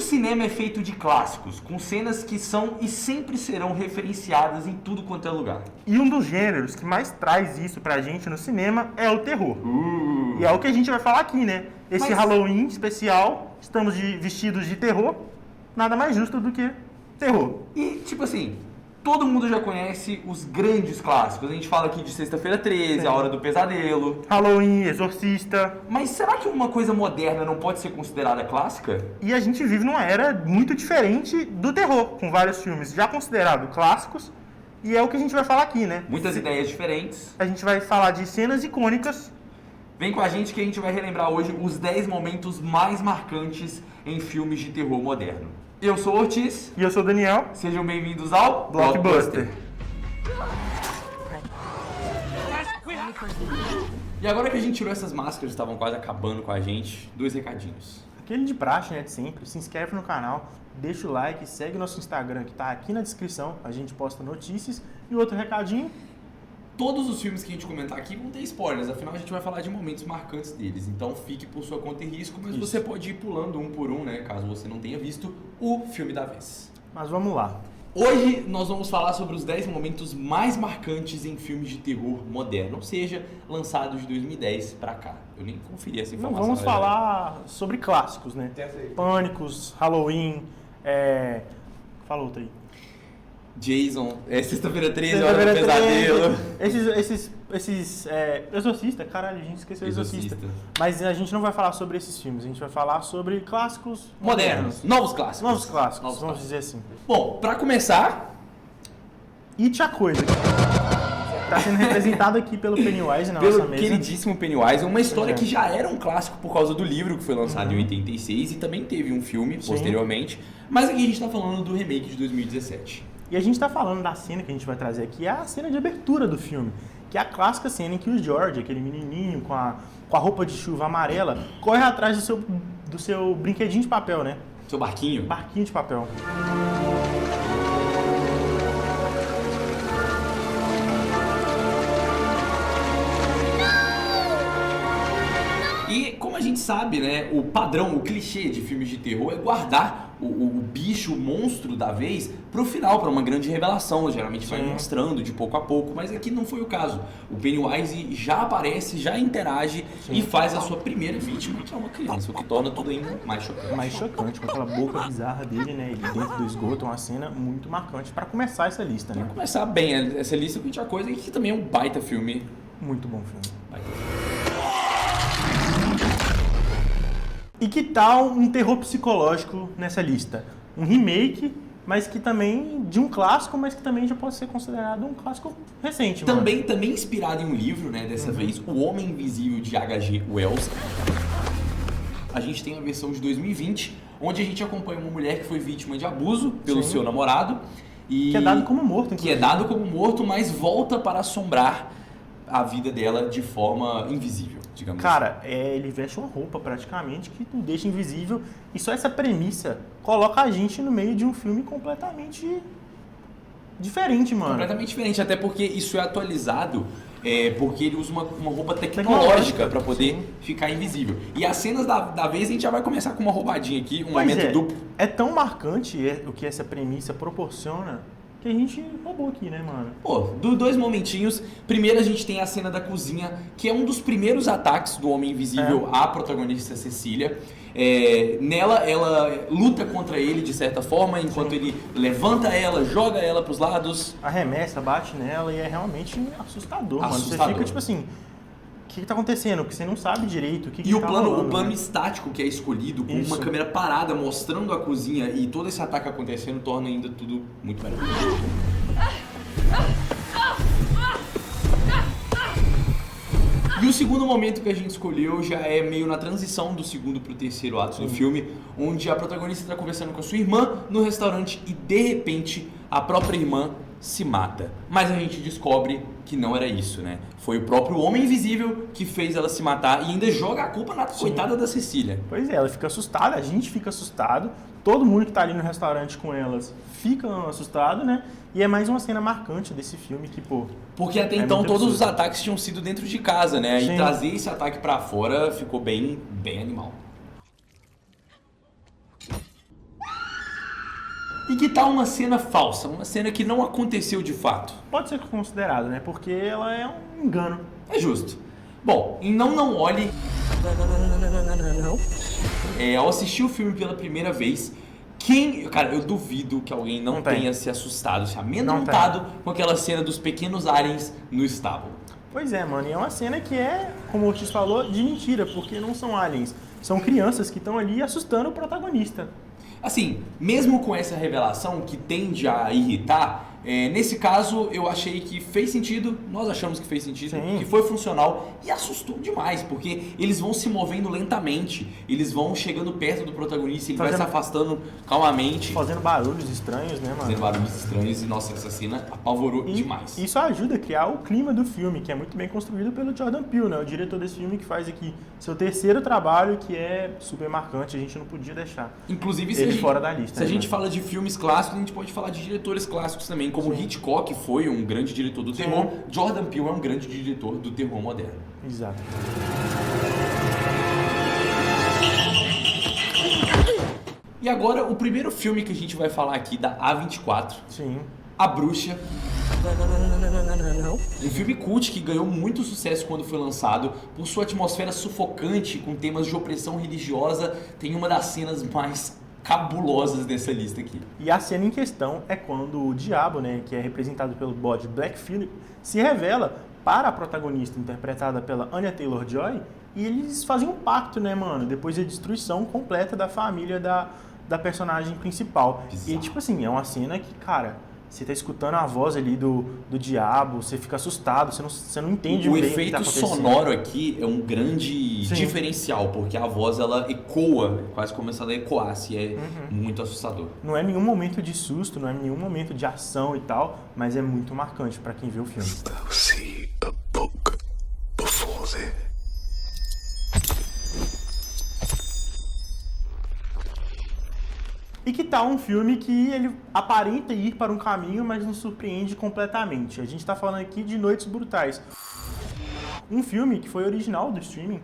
cinema é feito de clássicos, com cenas que são e sempre serão referenciadas em tudo quanto é lugar. E um dos gêneros que mais traz isso pra gente no cinema é o terror. E é o que a gente vai falar aqui, né? Esse Halloween especial, estamos vestidos de terror, nada mais justo do que terror. E, tipo assim, todo mundo já conhece os grandes clássicos. A gente fala aqui de Sexta-feira 13, Sim. A Hora do Pesadelo. Halloween, Exorcista. Mas será que uma coisa moderna não pode ser considerada clássica? E a gente vive numa era muito diferente do terror, com vários filmes já considerados clássicos. E é o que a gente vai falar aqui, né? Muitas ideias diferentes. A gente vai falar de cenas icônicas. Vem com a gente que a gente vai relembrar hoje os 10 momentos mais marcantes em filmes de terror moderno. Eu sou o Ortiz. E eu sou o Daniel. Sejam bem-vindos ao Blockbuster. E agora que a gente tirou essas máscaras, estavam quase acabando com a gente, 2 recadinhos. Aquele de praxe, né, de sempre. Se inscreve no canal, deixa o like, segue nosso Instagram que tá aqui na descrição. A gente posta notícias. E outro recadinho. Todos os filmes que a gente comentar aqui vão ter spoilers, afinal a gente vai falar de momentos marcantes deles. Então fique por sua conta e risco, mas você pode ir pulando um por um, né, caso você não tenha visto o filme da vez. Mas vamos lá. Hoje nós vamos falar sobre os 10 momentos mais marcantes em filmes de terror moderno, ou seja, lançados de 2010 pra cá. Eu nem conferi essa Não informação. vamos falar sobre clássicos, né? Pânicos, Halloween, Fala outra aí. Jason, Sexta-feira 13, Hora do Pesadelo. Exorcista, caralho, a gente esqueceu Exorcista. Mas a gente não vai falar sobre esses filmes, a gente vai falar sobre clássicos modernos. Novos clássicos. Novos clássicos, vamos dizer assim. Bom, pra começar... It a Coisa. Tá sendo representado aqui pelo Pennywise na nossa mesa. Pelo queridíssimo Pennywise, uma história que já era um clássico por causa do livro que foi lançado em 86 e também teve um filme posteriormente. Mas aqui a gente tá falando do remake de 2017. E a gente tá falando da cena que a gente vai trazer aqui, é a cena de abertura do filme. Que é a clássica cena em que o George, aquele menininho com a roupa de chuva amarela, corre atrás do seu brinquedinho de papel, né? Seu barquinho. Barquinho de papel. E como a gente sabe, né, o padrão, o clichê de filmes de terror é guardar o bicho, o monstro da vez pro final, para uma grande revelação. Geralmente vai mostrando de pouco a pouco, mas aqui não foi o caso. O Pennywise já aparece, já interage e faz a sua primeira vítima, que é uma criança, o que torna tudo ainda mais chocante. Mais chocante, com aquela boca bizarra dele, né? Ele dentro do esgoto, uma cena muito marcante para começar essa lista, né? Pra começar bem essa lista com a coisa, que também é um baita filme. Muito bom filme. Baita filme. E que tal um terror psicológico nessa lista? Um remake, mas que também de um clássico, mas que também já pode ser considerado um clássico recente. Também inspirado em um livro, né? Dessa vez, O Homem Invisível de H.G. Wells. A gente tem a versão de 2020, onde a gente acompanha uma mulher que foi vítima de abuso pelo seu namorado. E que é dado como morto, inclusive. Que é dado como morto, mas volta para assombrar a vida dela de forma invisível, digamos assim. Cara, ele veste uma roupa praticamente que o deixa invisível. E só essa premissa coloca a gente no meio de um filme completamente diferente, mano. Completamente diferente, até porque isso é atualizado, porque ele usa uma roupa tecnológica para poder ficar invisível. E as cenas da vez a gente já vai começar com uma roubadinha aqui, um momento duplo. É tão marcante o que essa premissa proporciona que a gente roubou aqui, né, mano? Pô, 2 momentinhos. Primeiro a gente tem a cena da cozinha, que é um dos primeiros ataques do Homem Invisível à protagonista Cecília. Nela, ela luta contra ele de certa forma, enquanto ele levanta ela, joga ela pros lados. Arremessa, bate nela e é realmente assustador, mano. Você fica tipo assim... O que tá acontecendo? Que você não sabe direito o que E tá o rolando, plano né? estático que é escolhido, com uma câmera parada mostrando a cozinha e todo esse ataque acontecendo, torna ainda tudo muito melhor. E o segundo momento que a gente escolheu já é meio na transição do segundo pro terceiro ato do filme, onde a protagonista está conversando com a sua irmã no restaurante e de repente a própria irmã se mata. Mas a gente descobre que não era isso, né? Foi o próprio Homem Invisível que fez ela se matar e ainda joga a culpa na coitada da Cecília. Pois é, ela fica assustada, a gente fica assustado, todo mundo que tá ali no restaurante com elas fica assustado, né? E é mais uma cena marcante desse filme que, pô... Porque até então todos os ataques tinham sido dentro de casa, né? Sim. E trazer esse ataque pra fora ficou bem animal. E que tal uma cena falsa, uma cena que não aconteceu de fato? Pode ser considerado, né? Porque ela é um engano. É justo. Bom, em Não Olhe, ao assistir o filme pela primeira vez, cara, eu duvido que alguém não tenha se assustado, se amedrontado com aquela cena dos pequenos aliens no estábulo. Pois é, mano, e é uma cena que é, como o Ortiz falou, de mentira, porque não são aliens, são crianças que estão ali assustando o protagonista. Assim, mesmo com essa revelação que tende a irritar, nesse caso eu achei que fez sentido, nós achamos que fez sentido, Sim. que foi funcional e assustou demais, porque eles vão se movendo lentamente, eles vão chegando perto do protagonista, ele vai se afastando calmamente. Fazendo barulhos estranhos, né, mano? Fazendo barulhos estranhos e, nossa, essa cena apavorou demais. Isso ajuda a criar o clima do filme, que é muito bem construído pelo Jordan Peele, né? O diretor desse filme que faz aqui seu terceiro trabalho, que é super marcante, a gente não podia deixar. Inclusive, ele fora da lista. Se a gente fala de filmes clássicos, a gente pode falar de diretores clássicos também, como Hitchcock foi um grande diretor do terror, Jordan Peele é um grande diretor do terror moderno. Exato. E agora, o primeiro filme que a gente vai falar aqui da A24, Sim. A Bruxa. Um filme cult que ganhou muito sucesso quando foi lançado, por sua atmosfera sufocante, com temas de opressão religiosa, tem uma das cenas mais cabulosas dessa lista aqui. E a cena em questão é quando o diabo, né, que é representado pelo bode Black Phillip, se revela para a protagonista, interpretada pela Anya Taylor-Joy, e eles fazem um pacto, né, mano, depois da destruição completa da família da personagem principal. Bizarro. E, tipo assim, é uma cena que, cara, você tá escutando a voz ali do diabo, você fica assustado, você não entende o bem efeito o que tá acontecendo. sonoro aqui é um grande diferencial, porque a voz ela ecoa, quase como se ela ecoasse, é muito assustador. Não é nenhum momento de susto, não é nenhum momento de ação e tal, mas é muito marcante pra quem vê o filme. Thou see a book before thee. E que tal um filme que ele aparenta ir para um caminho, mas nos surpreende completamente? A gente está falando aqui de Noites Brutais. Um filme que foi original do streaming,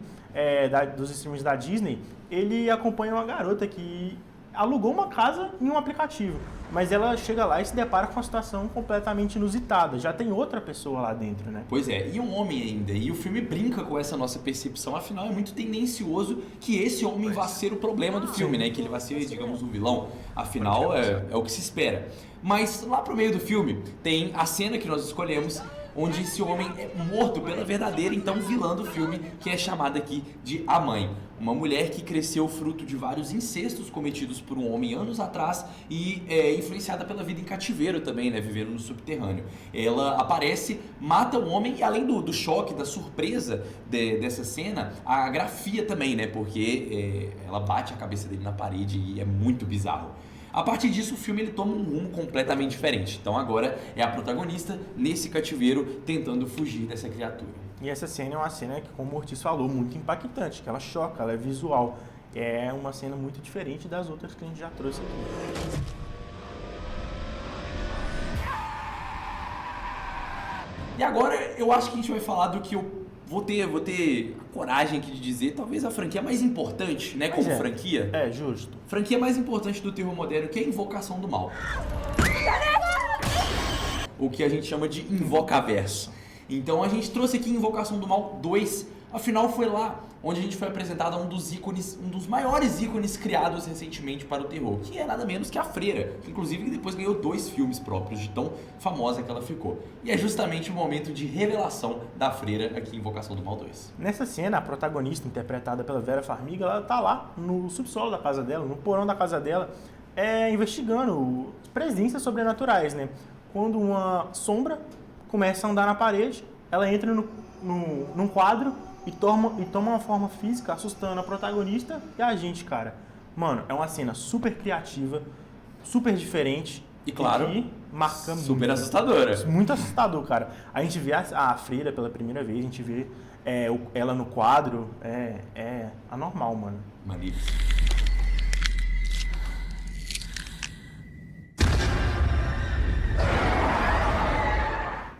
dos streams da Disney. Ele acompanha uma garota que alugou uma casa em um aplicativo, mas ela chega lá e se depara com uma situação completamente inusitada. Já tem outra pessoa lá dentro, né? Pois é, e um homem ainda. E o filme brinca com essa nossa percepção, afinal é muito tendencioso que esse homem vá ser o problema do filme, né? Que ele vai ser, digamos, o vilão. Afinal, é o que se espera. Mas lá pro meio do filme tem a cena que nós escolhemos, onde esse homem é morto pela verdadeira, então, vilã do filme, que é chamada aqui de A Mãe. Uma mulher que cresceu fruto de vários incestos cometidos por um homem anos atrás e é influenciada pela vida em cativeiro também, né, vivendo no subterrâneo. Ela aparece, mata o homem e, além do choque, da surpresa dessa cena, a grafia também, né, porque ela bate a cabeça dele na parede e é muito bizarro. A partir disso, o filme ele toma um rumo completamente diferente. Então agora é a protagonista nesse cativeiro tentando fugir dessa criatura. E essa cena é uma cena que, como o Ortiz falou, muito impactante, que ela choca, ela é visual. É uma cena muito diferente das outras que a gente já trouxe aqui. E agora eu acho que a gente vai falar do que eu vou ter a coragem aqui de dizer, talvez a franquia mais importante, né, como franquia. É, justo. Franquia mais importante do terror moderno, que é a Invocação do Mal. O que a gente chama de Invocaverso. Então a gente trouxe aqui Invocação do Mal 2, afinal foi lá onde a gente foi apresentado a um dos maiores ícones criados recentemente para o terror, que é nada menos que a Freira, que inclusive depois ganhou 2 filmes próprios, de tão famosa que ela ficou. E é justamente o momento de revelação da Freira aqui em Invocação do Mal 2. Nessa cena, a protagonista, interpretada pela Vera Farmiga, ela tá lá no subsolo da casa dela, no porão da casa dela, investigando presenças sobrenaturais, né? Quando uma sombra começa a andar na parede, ela entra num quadro e toma uma forma física, assustando a protagonista e a gente, cara. Mano, é uma cena super criativa, super diferente. E claro, que marca super muito. assustadora. Muito assustador, cara. A gente vê a Freira pela primeira vez, a gente vê ela no quadro, é anormal, mano. Magnífico.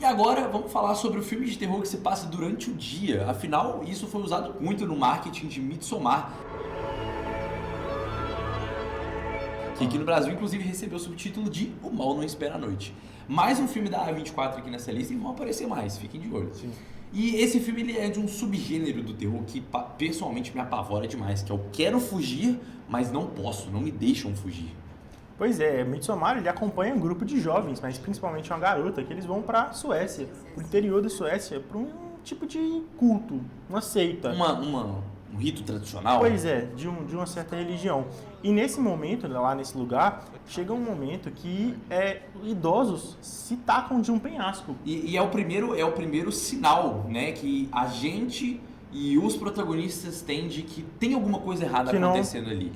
E agora vamos falar sobre o filme de terror que se passa durante o dia. Afinal, isso foi usado muito no marketing de Midsommar, Que aqui no Brasil, inclusive, recebeu o subtítulo de O Mal Não Espera a Noite. Mais um filme da A24 aqui nessa lista e vão aparecer mais, fiquem de olho. Sim. E esse filme ele é de um subgênero do terror que pessoalmente me apavora demais, que é o quero fugir, mas não posso, não me deixam fugir. Pois é, Midsommar ele acompanha um grupo de jovens, mas principalmente uma garota, que eles vão pra Suécia, pro interior da Suécia, pra um tipo de culto, uma seita. Um rito tradicional? Pois é, de uma certa religião. E nesse momento, lá nesse lugar, chega um momento que idosos se tacam de um penhasco. E é o primeiro sinal, né, que a gente e os protagonistas têm de que tem alguma coisa errada acontecendo ali.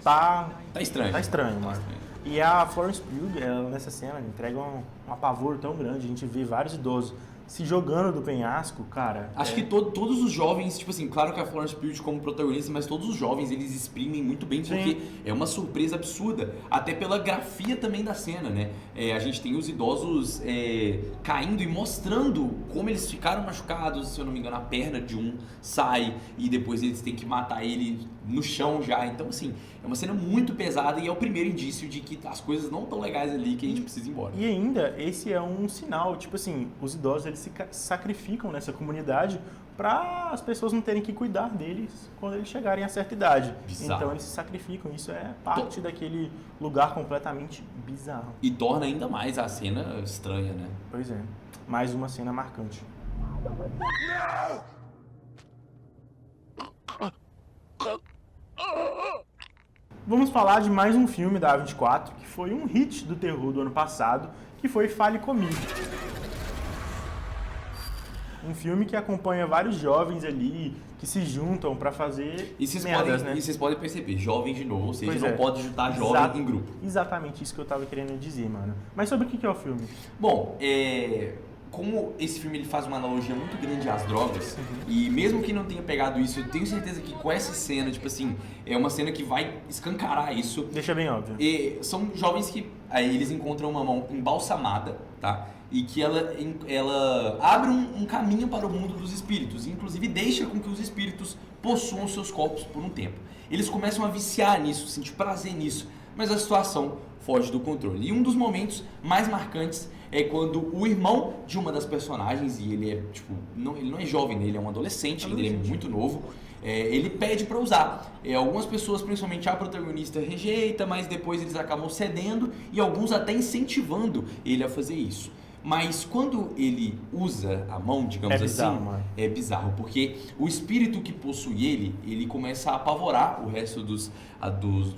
Tá estranho. Tá estranho, mano. E a Florence Pugh, ela, nessa cena, entrega um apavoro tão grande. A gente vê vários idosos se jogando do penhasco, cara. Acho que todos os jovens, tipo assim, claro que a Florence Pugh como protagonista, mas todos os jovens, eles exprimem muito bem, porque é uma surpresa absurda, até pela grafia também da cena, né? A gente tem os idosos caindo e mostrando como eles ficaram machucados, se eu não me engano, a perna de um sai e depois eles têm que matar ele no chão já. Então, assim, é uma cena muito pesada e é o primeiro indício de que as coisas não estão legais ali, que a gente precisa ir embora. E ainda, esse é um sinal, tipo assim, os idosos, eles se sacrificam nessa comunidade para as pessoas não terem que cuidar deles quando eles chegarem a certa idade. Bizarro. Então eles se sacrificam, isso é parte daquele lugar completamente bizarro. E torna ainda mais a cena estranha, né? Pois é, mais uma cena marcante. Vamos falar de mais um filme da A24, que foi um hit do terror do ano passado, que foi Fale Comigo. Um filme que acompanha vários jovens ali, que se juntam pra fazer merdas, né? E vocês podem perceber, jovem de novo, ou seja, Pois não é. pode juntar jovem em grupo. Exatamente isso que eu tava querendo dizer, mano. Mas sobre o que é o filme? Bom, como esse filme ele faz uma analogia muito grande às drogas, e mesmo que não tenha pegado isso, eu tenho certeza que com essa cena, tipo assim, é uma cena que vai escancarar isso. Deixa bem óbvio. São jovens que eles encontram uma mão embalsamada, tá? E que ela abre um caminho para o mundo dos espíritos, e inclusive deixa com que os espíritos possuam seus corpos por um tempo. Eles começam a viciar nisso, sentir prazer nisso, mas a situação foge do controle. E um dos momentos mais marcantes é quando o irmão de uma das personagens, e ele é tipo, ele não é jovem, ele é um adolescente, ainda ele é muito novo, ele pede para usar. Algumas pessoas, principalmente a protagonista, rejeita, mas depois eles acabam cedendo e alguns até incentivando ele a fazer isso. Mas quando ele usa a mão, digamos bizarro, assim, mano. é bizarro, porque o espírito que possui ele começa a apavorar o resto dos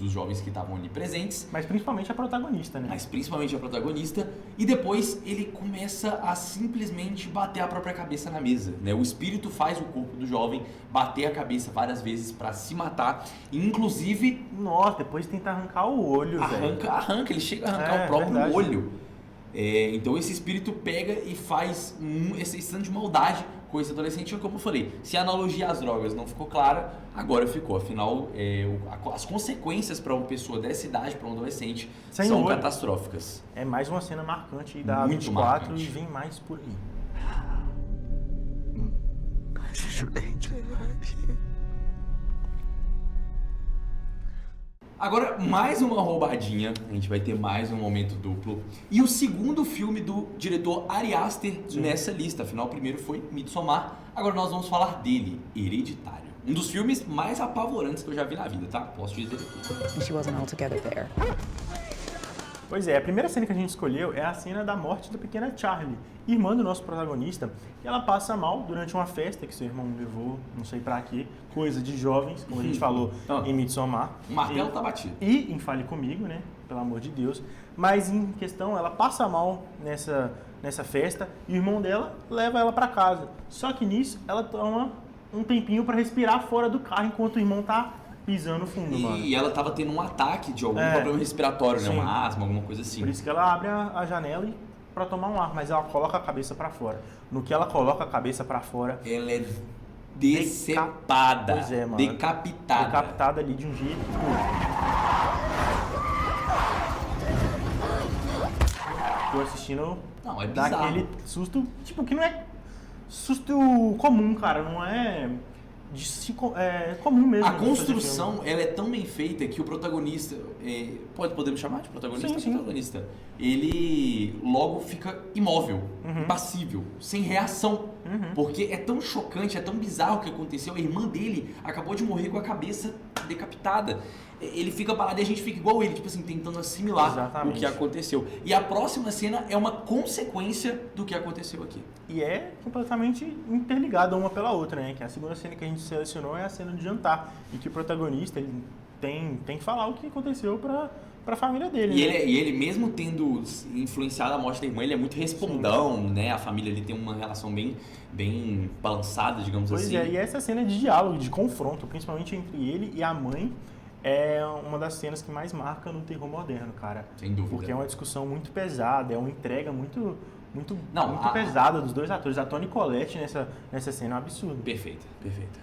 jovens que estavam ali presentes, Mas principalmente a protagonista, né? mas principalmente a protagonista, e depois ele começa a simplesmente bater a própria cabeça na mesa, né? O espírito faz o corpo do jovem bater a cabeça várias vezes para se matar, e inclusive Nossa, depois tenta arrancar o olho, velho. arranca, ele chega a arrancar o próprio verdade. olho. Então esse espírito pega e faz esse instante de maldade com esse adolescente. Como eu falei, se a analogia às drogas não ficou clara, agora ficou. Afinal, as consequências para uma pessoa dessa idade, para um adolescente, Sem são olho. catastróficas. É mais uma cena marcante aí da Muito 24 marcante. e vem mais por aí. Agora, mais uma roubadinha, a gente vai ter mais um momento duplo. E o segundo filme do diretor Ari Aster nessa lista, afinal o primeiro foi Midsommar, agora nós vamos falar dele, Hereditário. Um dos filmes mais apavorantes que eu já vi na vida, tá? Posso dizer aqui. She wasn't altogether there. Pois é, a primeira cena que a gente escolheu é a cena da morte da pequena Charlie, irmã do nosso protagonista, e ela passa mal durante uma festa que seu irmão levou, não sei pra quê, coisa de jovens, como a gente falou em Midsommar. O martelo tá batido. E em Fale Comigo, né, pelo amor de Deus, mas em questão, ela passa mal nessa festa e o irmão dela leva ela pra casa. Só que nisso, ela toma um tempinho pra respirar fora do carro enquanto o irmão tá pisando fundo, mano. E ela tava tendo um ataque de algum É. problema respiratório, né? Sim. Uma asma, alguma coisa assim. Por isso que ela abre a janela pra tomar um ar, mas ela coloca a cabeça pra fora. No que ela coloca a cabeça pra fora, Ela é decepada. Pois é, mano. Decapitada. decapitada ali de um jeito. Tô assistindo, Não, é dá bizarro. aquele susto, tipo, que não é susto comum, cara, não é comum mesmo. A de fazer construção, ela é tão bem feita que o protagonista, podemos chamar de protagonista? Sim. Protagonista. Ele logo fica imóvel, impassível, sem reação. Porque é tão chocante, é tão bizarro o que aconteceu. A irmã dele acabou de morrer com a cabeça decapitada. Ele fica parado e a gente fica igual ele, tipo assim, tentando assimilar Exatamente. o que aconteceu. E a próxima cena é uma consequência do que aconteceu aqui. E é completamente interligada uma pela outra, né? Que a segunda cena que a gente selecionou é a cena de jantar. E que o protagonista ele tem que falar o que aconteceu pra família dele. E, né? ele mesmo tendo influenciado a morte da irmã, ele é muito respondão, né? A família ele tem uma relação bem balançada, digamos assim. Pois é, e essa cena de diálogo, de confronto, principalmente entre ele e a mãe, é uma das cenas que mais marca no terror moderno, cara. Sem dúvida. Porque é uma discussão muito pesada, é uma entrega muito Não, pesada dos dois atores. A Toni Collette nessa cena é um absurdo. Perfeita.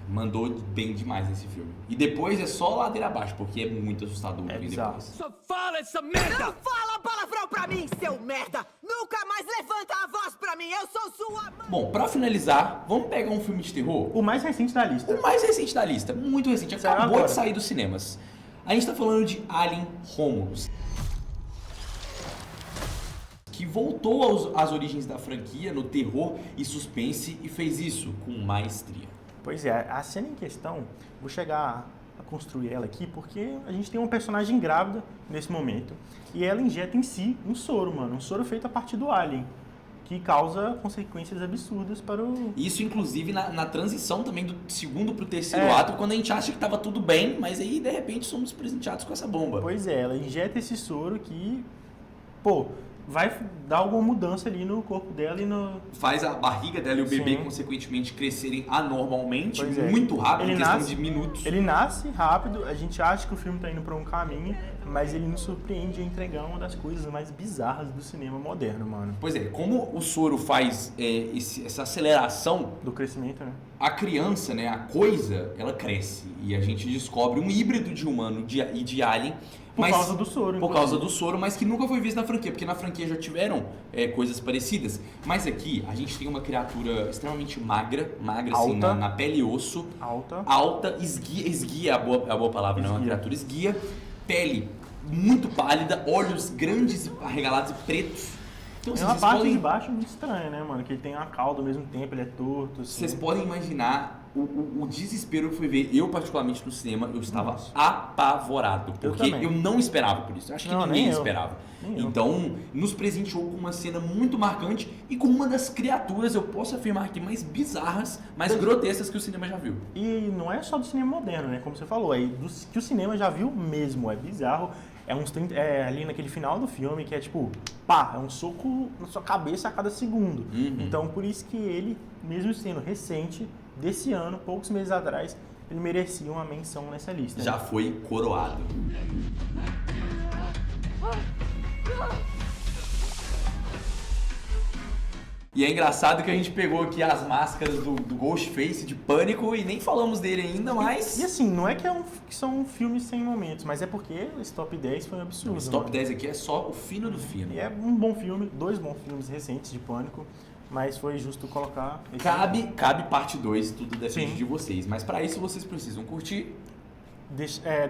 Mandou bem demais nesse filme. E depois é só ladeira abaixo, porque é muito assustador o que vem bizarro. depois. Só fala essa merda! Não fala palavrão pra mim, seu merda! Nunca mais levanta a voz pra mim, eu sou sua mãe! Bom, pra finalizar, vamos pegar um filme de terror? O mais recente da lista. O mais recente da lista, muito recente, Saiu acabou agora. de sair dos cinemas. A gente tá falando de Alien Romulus, que voltou às origens da franquia no terror e suspense e fez isso com maestria. Pois é, a cena em questão, vou chegar a construir ela aqui, porque a gente tem uma personagem grávida nesse momento, e ela injeta em si um soro, mano, um soro feito a partir do alien, que causa consequências absurdas para o... Isso, inclusive, na transição também do segundo pro terceiro É. ato, quando a gente acha que tava tudo bem, mas aí, de repente, somos presenteados com essa bomba. Pois é, ela injeta esse soro que, vai dar alguma mudança ali no corpo dela e no... Faz a barriga dela e o bebê, Sim. consequentemente, crescerem anormalmente, Pois é. muito rápido, Ele em questão nasce- de minutos. Ele nasce rápido, a gente acha que o filme tá indo para um caminho, mas ele nos surpreende a entregar uma das coisas mais bizarras do cinema moderno, mano. Pois é, como o soro faz essa aceleração, Do crescimento, né? a criança, né, a coisa, ela cresce. E a gente descobre um híbrido de humano e de alien. Por causa do soro, Por causa do soro, mas que nunca foi visto na franquia, porque na franquia já tiveram coisas parecidas. Mas aqui, a gente tem uma criatura extremamente magra assim, Alta. na pele e osso. Alta. Esguia é a boa palavra, não é uma Esguia. criatura esguia. Pele muito pálida, olhos grandes, e arregalados e pretos. Então, Tem assim, uma vocês parte podem... de baixo muito estranha, né, mano? Que ele tem uma cauda ao mesmo tempo, ele é torto, assim. Vocês podem imaginar o desespero que foi ver. Eu, particularmente, no cinema, eu estava Nossa. apavorado. Eu Porque também. eu não esperava por isso. Eu acho que Não, ninguém nem eu. esperava. Nem eu. Então, nos presenteou com uma cena muito marcante e com uma das criaturas, eu posso afirmar aqui, mais bizarras, mais grotescas que o cinema já viu. E não é só do cinema moderno, né? Como você falou, é que o cinema já viu mesmo, é bizarro. Ali naquele final do filme que é tipo, pá, é um soco na sua cabeça a cada segundo. Então por isso que ele, mesmo sendo recente, desse ano, poucos meses atrás, ele merecia uma menção nessa lista. Já foi coroado. E é engraçado que a gente pegou aqui as máscaras do Ghostface de Pânico e nem falamos dele ainda, mas... E assim, não é que são filmes sem momentos, mas é porque esse top 10 foi um absurdo. Esse top mano. 10 aqui é só o fino do fino. E é um bom filme, 2 bons filmes recentes de Pânico, mas foi justo colocar... esse- Cabe parte 2, tudo depende Sim. de vocês. Mas para isso vocês precisam curtir.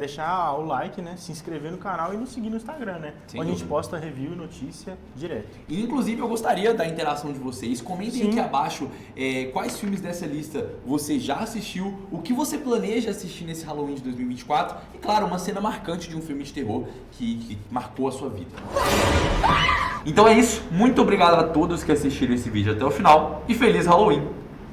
Deixar o like, né? Se inscrever no canal e nos seguir no Instagram, né? Sem Onde a gente dúvida. posta review e notícia direto. E, inclusive, eu gostaria da interação de vocês. Comentem Sim. aqui abaixo quais filmes dessa lista você já assistiu, o que você planeja assistir nesse Halloween de 2024 e, claro, uma cena marcante de um filme de terror que marcou a sua vida. Então é isso. Muito obrigado a todos que assistiram esse vídeo até o final e feliz Halloween!